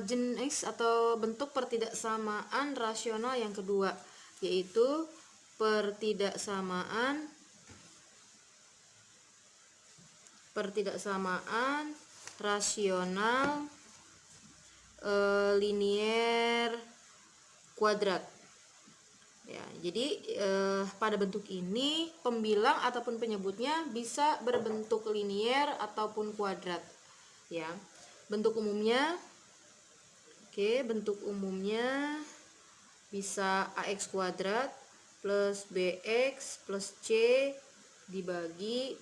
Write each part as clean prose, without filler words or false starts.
jenis atau bentuk pertidaksamaan rasional yang kedua, yaitu pertidaksamaan rasional linier kuadrat. Ya, jadi pada bentuk ini pembilang ataupun penyebutnya bisa berbentuk linier ataupun kuadrat. Ya, bentuk umumnya, bentuk umumnya bisa ax kuadrat plus bx plus c dibagi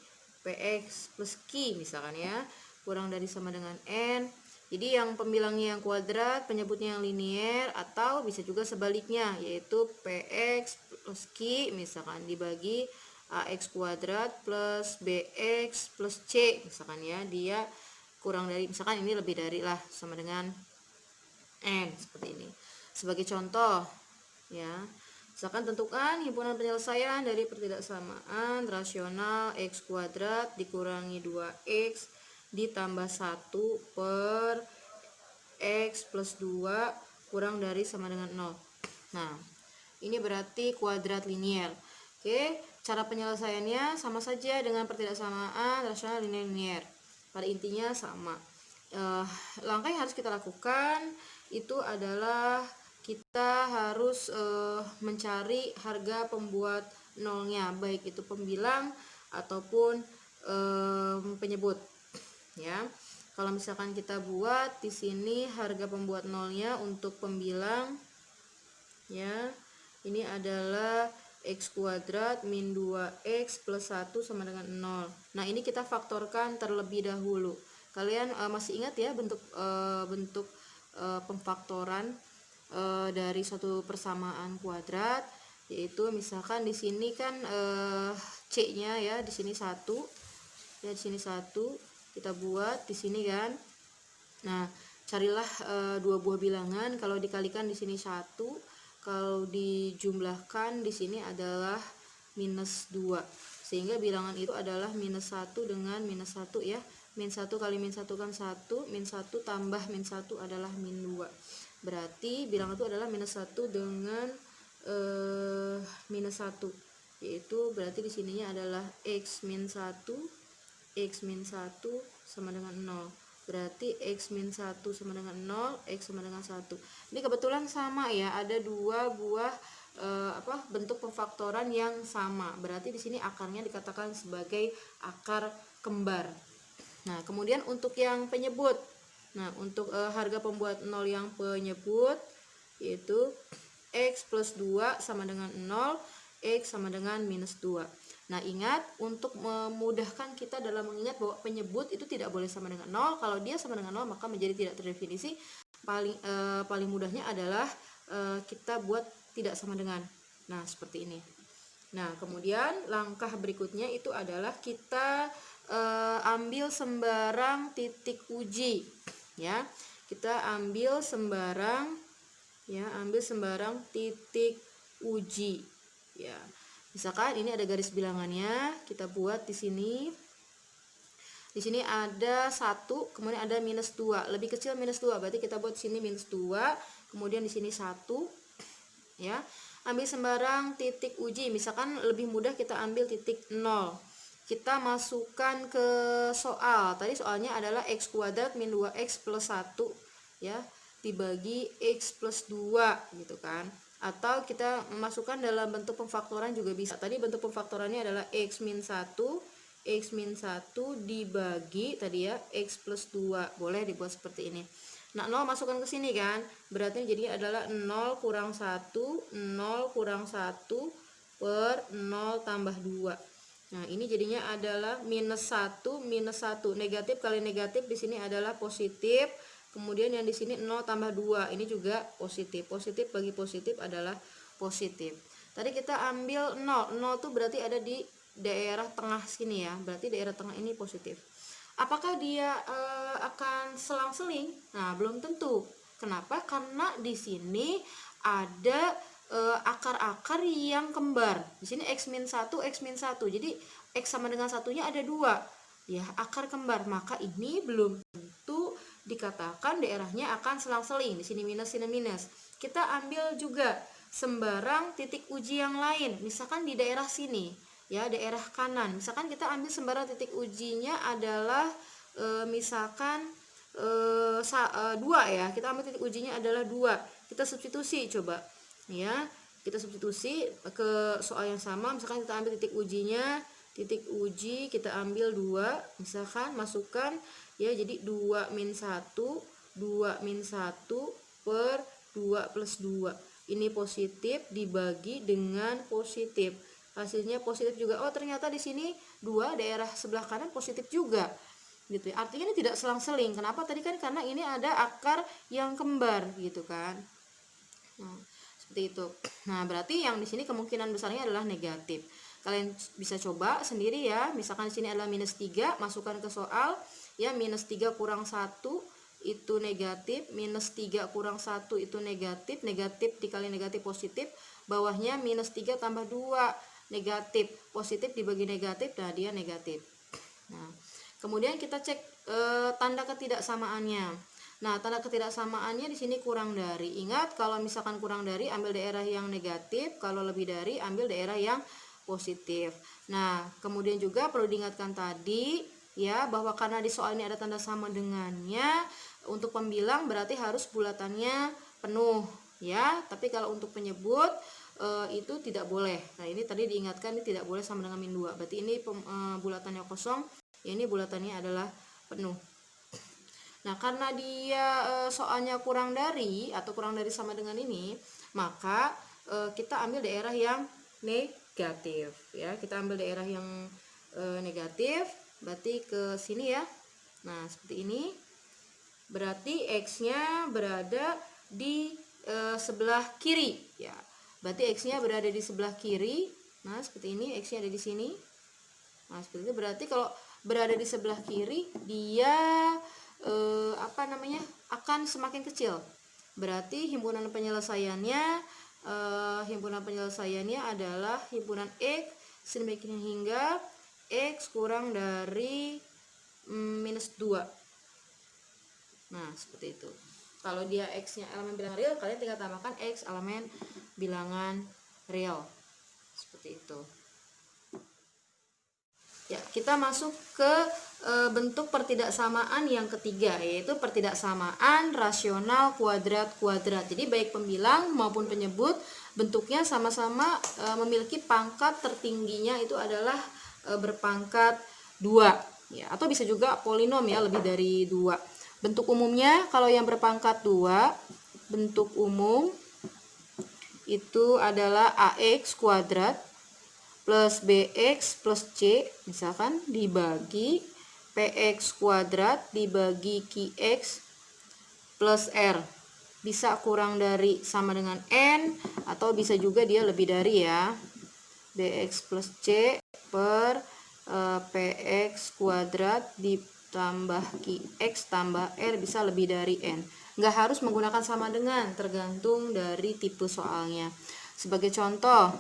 px plus q misalkan ya, kurang dari sama dengan n. Jadi yang pembilangnya yang kuadrat, penyebutnya yang linier, atau bisa juga sebaliknya, yaitu px plus q misalkan dibagi ax kuadrat plus bx plus c misalkan ya, dia kurang dari, misalkan ini lebih dari lah, sama dengan n, seperti ini. Sebagai contoh ya, misalkan tentukan himpunan penyelesaian dari pertidaksamaan rasional x kuadrat dikurangi 2x ditambah 1 per x plus 2 kurang dari sama dengan 0. Nah, ini berarti kuadrat linier. Oke, cara penyelesaiannya sama saja dengan pertidaksamaan rasional linier. Pada intinya sama. Langkah yang harus kita lakukan itu adalah kita harus mencari harga pembuat nolnya, baik itu pembilang ataupun penyebut. Ya, kalau misalkan kita buat di sini harga pembuat nolnya untuk pembilang, ya, ini adalah x kuadrat min 2x plus 1 sama dengan 0. Nah, ini kita faktorkan terlebih dahulu. Kalian masih ingat ya bentuk pemfaktoran dari suatu persamaan kuadrat, yaitu misalkan di sini kan c-nya ya, di sini 1. Ya, di sini 1 kita buat di sini kan. Nah, carilah dua buah bilangan, kalau dikalikan di sini 1, kalau dijumlahkan di sini adalah minus 2. Sehingga bilangan itu adalah minus 1 dengan minus 1 ya. Min 1 kali min 1 kan 1, min 1 tambah min 1 adalah min 2. Berarti bilangan itu adalah minus 1 dengan minus 1. Yaitu berarti di sininya adalah x min 1 sama dengan 0. Berarti x min 1 sama dengan 0, x sama dengan 1. Ini kebetulan sama ya, ada dua buah bentuk pemfaktoran yang sama. Berarti di sini akarnya dikatakan sebagai akar kembar. Nah, kemudian untuk yang penyebut. Nah, untuk harga pembuat 0 yang penyebut yaitu x plus 2 sama dengan 0, x sama dengan minus 2. Nah, ingat, untuk memudahkan kita dalam mengingat bahwa penyebut itu tidak boleh sama dengan 0. Kalau dia sama dengan 0 maka menjadi tidak terdefinisi. Paling mudahnya adalah kita buat tidak sama dengan. Nah, seperti ini. Nah, kemudian langkah berikutnya itu adalah kita ambil sembarang titik uji ya. Kita ambil sembarang titik uji ya. Misalkan ini ada garis bilangannya, kita buat di sini. Di sini ada 1, kemudian ada minus 2, lebih kecil minus 2, berarti kita buat sini minus 2, kemudian di sini 1 ya. Ambil sembarang titik uji, misalkan lebih mudah kita ambil titik 0. Kita masukkan ke soal. Tadi soalnya adalah x kuadrat min 2x plus 1 ya, dibagi x plus 2 gitu kan. Atau kita masukkan dalam bentuk pemfaktoran juga bisa. Tadi bentuk pemfaktorannya adalah x min 1 dibagi tadi ya x plus 2. Boleh dibuat seperti ini. Nah, 0 masukkan ke sini kan. Berarti jadi adalah 0 kurang 1 per 0 tambah 2. Nah, ini jadinya adalah minus 1. Negatif kali negatif di sini adalah positif. Kemudian yang di sini 0 tambah 2, ini juga positif. Positif bagi positif adalah positif. Tadi kita ambil 0. 0 tuh berarti ada di daerah tengah sini ya. Berarti daerah tengah ini positif. Apakah dia akan selang-seling? Nah, belum tentu. Kenapa? Karena di sini ada akar-akar yang kembar. Di sini x min 1. Jadi x sama dengan satunya ada 2. Ya, akar kembar. Maka ini belum tentu dikatakan daerahnya akan selang-seling. Di sini minus, sini minus. Kita ambil juga sembarang titik uji yang lain. Misalkan di daerah sini, ya, daerah kanan. Misalkan kita ambil sembarang titik ujinya adalah misalkan 2 ya. Kita ambil titik ujinya adalah 2. Kita substitusi coba. Ya, kita substitusi ke soal yang sama. Misalkan kita ambil titik ujinya, titik uji kita ambil 2, misalkan masukkan ya, jadi 2 min 1, 2 min 1 per 2 plus 2. Ini positif dibagi dengan positif. Hasilnya positif juga. Oh, ternyata di sini 2 daerah sebelah kanan positif juga. Gitu ya. Artinya ini tidak selang-seling. Kenapa? Tadi kan karena ini ada akar yang kembar gitu kan. Nah, seperti itu. Nah, berarti yang di sini kemungkinan besarnya adalah negatif. Kalian bisa coba sendiri ya. Misalkan di sini adalah minus 3, masukkan ke soal ya, minus 3 kurang 1 itu negatif, minus 3 kurang 1 itu negatif, negatif dikali negatif positif, bawahnya minus 3 tambah 2 negatif, positif dibagi negatif, nah dia negatif. Nah, kemudian kita cek tanda ketidaksamaannya. Nah, tanda ketidaksamaannya di sini kurang dari. Ingat, kalau misalkan kurang dari ambil daerah yang negatif, kalau lebih dari ambil daerah yang positif. Nah, kemudian juga perlu diingatkan tadi ya, bahwa karena di soal ini ada tanda sama dengannya, untuk pembilang berarti harus bulatannya penuh ya. Tapi kalau untuk penyebut itu tidak boleh. Nah, ini tadi diingatkan ini tidak boleh sama dengan min 2. Berarti ini bulatannya kosong, ya, ini bulatannya adalah penuh. Nah, karena dia soalnya kurang dari atau kurang dari sama dengan ini, maka kita ambil daerah yang negatif ya. Kita ambil daerah yang negatif, berarti ke sini ya. Nah, seperti ini. Berarti X-nya berada di sebelah kiri ya. Berarti X-nya berada di sebelah kiri. Nah, seperti ini, X-nya ada di sini. Nah, seperti itu. Berarti kalau berada di sebelah kiri, dia akan semakin kecil. Berarti himpunan penyelesaiannya adalah himpunan X sedemikian hingga X kurang dari minus 2. Nah, seperti itu. Kalau dia X-nya elemen bilangan real, kalian tinggal tambahkan X elemen bilangan real. Seperti itu. Ya, kita masuk ke bentuk pertidaksamaan yang ketiga, yaitu pertidaksamaan rasional kuadrat-kuadrat. Jadi baik pembilang maupun penyebut bentuknya sama-sama memiliki pangkat tertingginya itu adalah berpangkat 2 ya, atau bisa juga polinom ya, lebih dari 2. Bentuk umumnya kalau yang berpangkat 2, bentuk umum itu adalah AX kuadrat plus BX plus C misalkan dibagi PX kuadrat dibagi QX plus R. Bisa kurang dari sama dengan N, atau bisa juga dia lebih dari ya. BX plus C per PX kuadrat ditambah QX tambah R, bisa lebih dari N. Nggak harus menggunakan sama dengan, tergantung dari tipe soalnya. Sebagai contoh,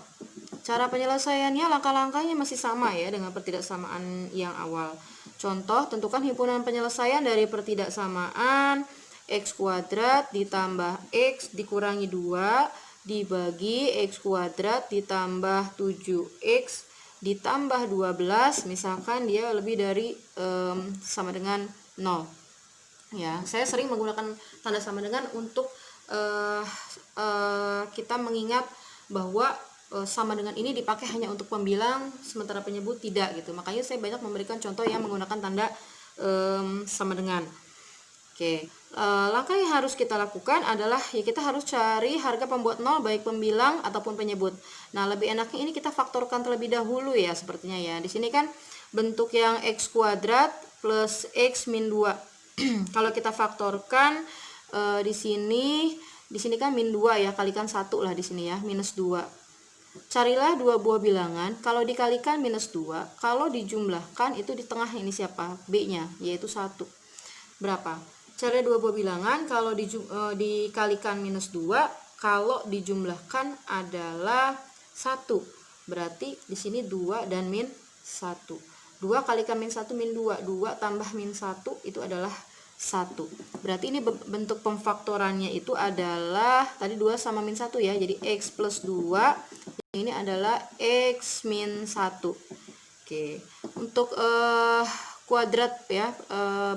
cara penyelesaiannya langkah-langkahnya masih sama ya dengan pertidaksamaan yang awal. Contoh, tentukan himpunan penyelesaian dari pertidaksamaan X kuadrat ditambah X dikurangi 2 dibagi X kuadrat ditambah 7X ditambah 12, misalkan dia lebih dari sama dengan 0. Ya, saya sering menggunakan tanda sama dengan untuk kita mengingat bahwa sama dengan ini dipakai hanya untuk pembilang, sementara penyebut tidak gitu. Makanya saya banyak memberikan contoh yang menggunakan tanda sama dengan. Oke, langkah yang harus kita lakukan adalah ya, kita harus cari harga pembuat 0 baik pembilang ataupun penyebut. Nah, lebih enaknya ini kita faktorkan terlebih dahulu ya, sepertinya ya. Di sini kan bentuk yang X kuadrat plus X min 2. Kalau kita faktorkan di sini kan min 2 ya, kalikan 1 lah di sini ya, minus 2. Carilah 2 buah bilangan, kalau dikalikan minus 2, kalau dijumlahkan itu di tengah ini siapa? B-nya, yaitu 1. Berapa? Cari 2 buah bilangan, kalau dikalikan minus 2, kalau dijumlahkan adalah 1. Berarti di sini 2 dan min 1. 2 kalikan min 1 min 2, 2 tambah min 1 itu adalah 1. Berarti ini bentuk pemfaktorannya itu adalah tadi 2 sama min 1 ya. Jadi X plus 2, ini adalah X min 1. Oke. Untuk kuadrat ya,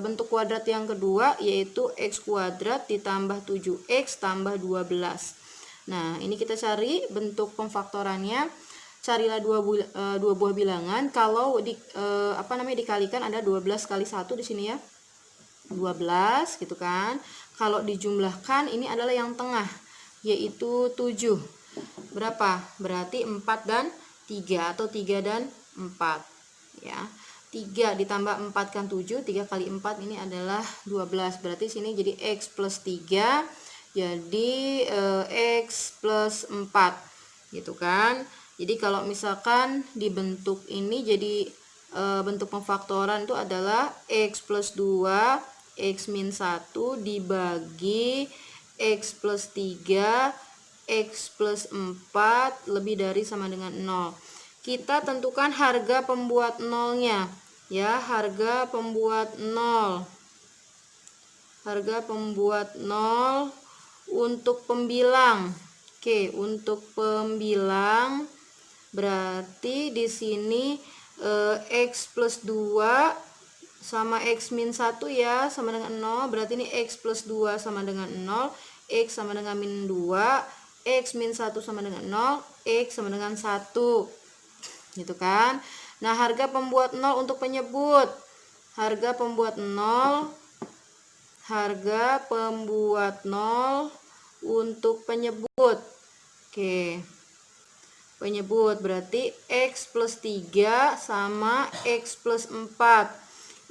bentuk kuadrat yang kedua yaitu X kuadrat ditambah 7X tambah 12. Nah, ini kita cari bentuk pemfaktorannya. Carilah dua buah bilangan. Kalau dikalikan ada 12 kali 1 di sini ya. 12 gitu kan. Kalau dijumlahkan ini adalah yang tengah yaitu 7. Berapa? Berarti 4 dan 3 atau 3 dan 4 ya. 3 ditambah 4 kan 7, 3 kali 4 ini adalah 12. Berarti sini jadi X plus 3 jadi X plus 4 gitu kan. Jadi kalau misalkan dibentuk ini jadi bentuk pemfaktoran itu adalah X plus 2 X min 1 dibagi X plus 3 X plus 4 lebih dari sama dengan 0. Kita tentukan harga pembuat nolnya ya, harga pembuat 0. Harga pembuat 0 untuk pembilang. Oke, untuk pembilang berarti di sini X plus 2 sama X min 1 ya, sama dengan 0. Berarti ini X plus 2 sama dengan 0, X sama dengan min 2, X min 1 sama dengan 0, X sama dengan 1 gitu kan. Nah, harga pembuat 0 untuk penyebut. Harga pembuat 0 untuk penyebut. Oke. Penyebut berarti X plus 3 sama X plus 4.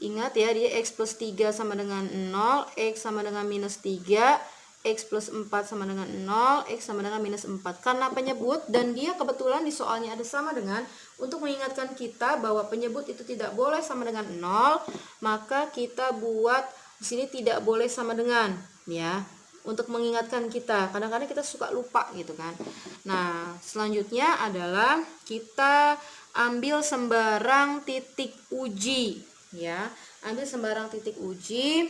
Ingat ya, dia X plus 3 sama dengan 0, X sama dengan minus 3, X plus 4 sama dengan 0, X sama dengan minus 4. Karena penyebut dan dia kebetulan di soalnya ada sama dengan, untuk mengingatkan kita bahwa penyebut itu tidak boleh sama dengan 0, maka kita buat di sini tidak boleh sama dengan ya. Untuk mengingatkan kita, kadang-kadang kita suka lupa gitu kan. Nah, selanjutnya adalah kita ambil sembarang titik uji ya. Ambil sembarang titik uji.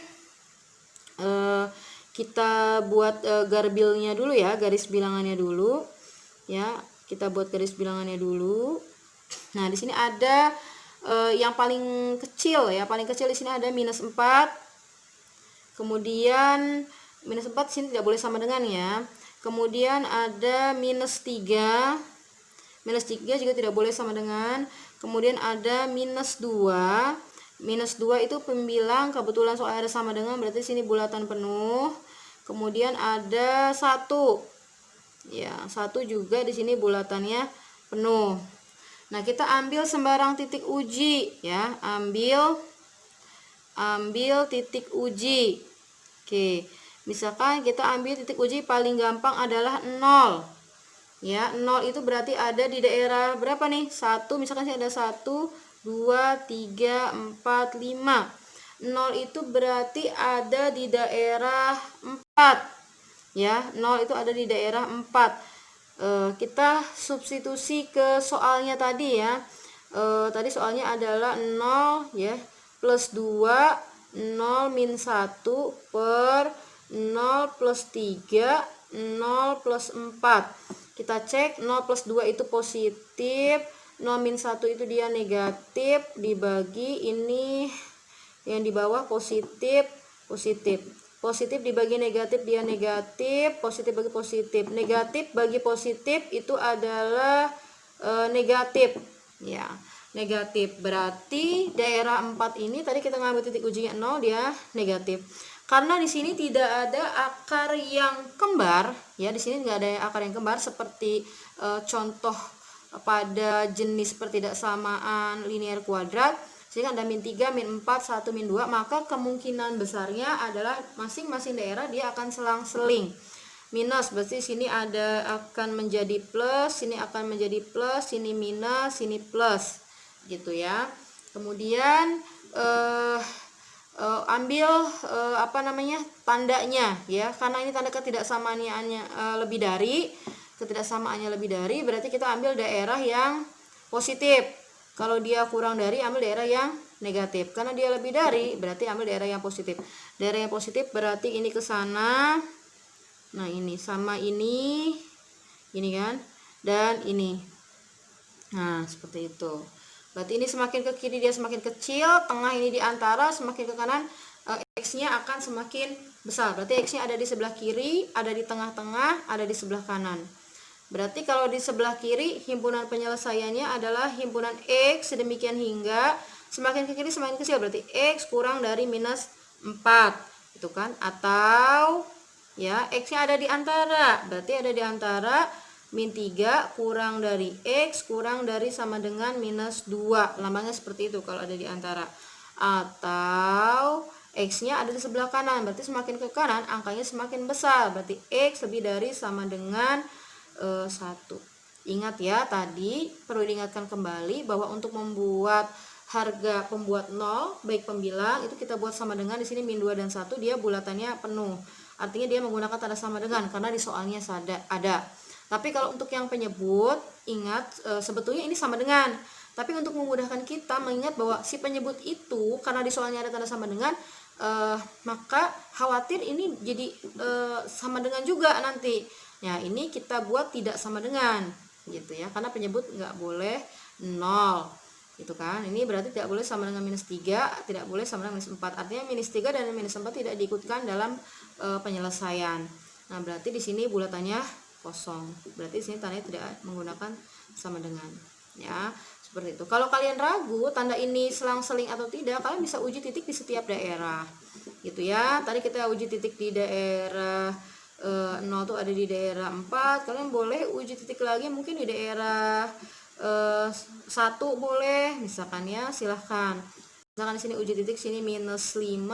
Kita buat garbilnya dulu ya, garis bilangannya dulu ya. Kita buat garis bilangannya dulu. Nah, di sini ada yang paling kecil ya, paling kecil di sini ada minus 4. Kemudian minus 4 sini tidak boleh sama dengan ya. Kemudian ada minus 3. Minus 3 juga tidak boleh sama dengan. Kemudian ada minus 2. Minus 2 itu pembilang, kebetulan soalnya ada sama dengan, berarti sini bulatan penuh. Kemudian ada 1. Ya, 1 juga di sini bulatannya penuh. Nah, kita ambil sembarang titik uji ya. Ambil titik uji. Oke. Misalkan kita ambil titik uji paling gampang adalah 0. Ya, 0 itu berarti ada di daerah berapa nih? 1, misalkan sih ada 1 2, 3, 4, 5. 0 itu berarti ada di daerah 4 ya. 0 itu ada di daerah 4. Kita substitusi ke soalnya tadi ya. Tadi soalnya adalah 0 ya, plus 2, 0 min 1 per 0 plus 3, 0 plus 4. Kita cek 0 plus 2 itu positif, 0 min 1 itu dia negatif, dibagi ini yang di bawah positif, positif dibagi negatif dia negatif, positif bagi positif, negatif bagi positif itu adalah negatif ya, negatif. Berarti daerah 4 ini tadi kita ngambil titik ujinya 0, dia negatif. Karena di sini tidak ada akar yang kembar ya, di sini nggak ada akar yang kembar seperti contoh pada jenis pertidaksamaan linear kuadrat, sehingga ada min 3, min 4, 1, min 2, maka kemungkinan besarnya adalah masing-masing daerah dia akan selang-seling. Minus berarti sini akan menjadi plus, sini akan menjadi plus, sini minus, sini plus gitu ya. Kemudian ambil tandanya ya, karena ini tanda ketidaksamaannya lebih dari, berarti kita ambil daerah yang positif. Kalau dia kurang dari, ambil daerah yang negatif. Karena dia lebih dari, berarti ambil daerah yang positif. Daerah yang positif berarti ini ke sana. Nah, ini sama ini kan, dan ini. Nah, seperti itu. Berarti ini semakin ke kiri dia semakin kecil, tengah ini di antara, semakin ke kanan X-nya akan semakin besar. Berarti X-nya ada di sebelah kiri, ada di tengah-tengah, ada di sebelah kanan. Berarti kalau di sebelah kiri himpunan penyelesaiannya adalah himpunan X sedemikian hingga semakin ke kiri semakin kecil, berarti X kurang dari minus 4 itu kan, atau ya X-nya ada di antara, berarti ada di antara min 3 kurang dari X kurang dari sama dengan minus 2, lambangnya seperti itu kalau ada di antara. Atau X-nya ada di sebelah kanan, berarti semakin ke kanan angkanya semakin besar, berarti X lebih dari sama dengan 1. Ingat ya, tadi perlu diingatkan kembali bahwa untuk membuat harga pembuat 0 baik pembilang itu kita buat sama dengan, di sini min 2 dan 1 dia bulatannya penuh. Artinya dia menggunakan tanda sama dengan karena di soalnya ada. Tapi kalau untuk yang penyebut, ingat sebetulnya ini sama dengan. Tapi untuk memudahkan kita mengingat bahwa si penyebut itu karena di soalnya ada tanda sama dengan, maka khawatir ini jadi sama dengan juga nanti. Nah, ini kita buat tidak sama dengan gitu ya, karena penyebut nggak boleh 0 gitu kan. Ini berarti tidak boleh sama dengan minus 3, tidak boleh sama dengan minus 4. Artinya minus 3 dan minus 4 tidak diikutkan dalam penyelesaian. Nah, berarti di sini bulatannya kosong. Berarti di sini tandanya tidak menggunakan sama dengan ya. Seperti itu. Kalau kalian ragu tanda ini selang-seling atau tidak, kalian bisa uji titik di setiap daerah gitu ya. Tadi kita uji titik di daerah 0 tuh ada di daerah 4, kalian boleh uji titik lagi mungkin di daerah 1 boleh misalkan ya, silahkan. Misalkan di sini uji titik sini minus 5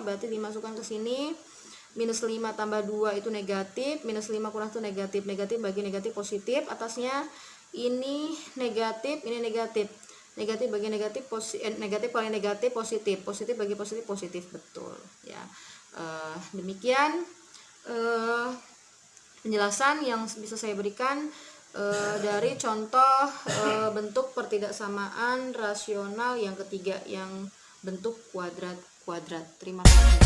berarti dimasukkan ke sini, minus 5 tambah 2 itu negatif, minus 5 kurang itu negatif, bagi negatif positif, atasnya ini negatif, ini negatif bagi negatif, negatif kali negatif positif bagi positif positif, betul ya. Demikian penjelasan yang bisa saya berikan dari contoh bentuk pertidaksamaan rasional yang ketiga yang bentuk kuadrat. Terima kasih.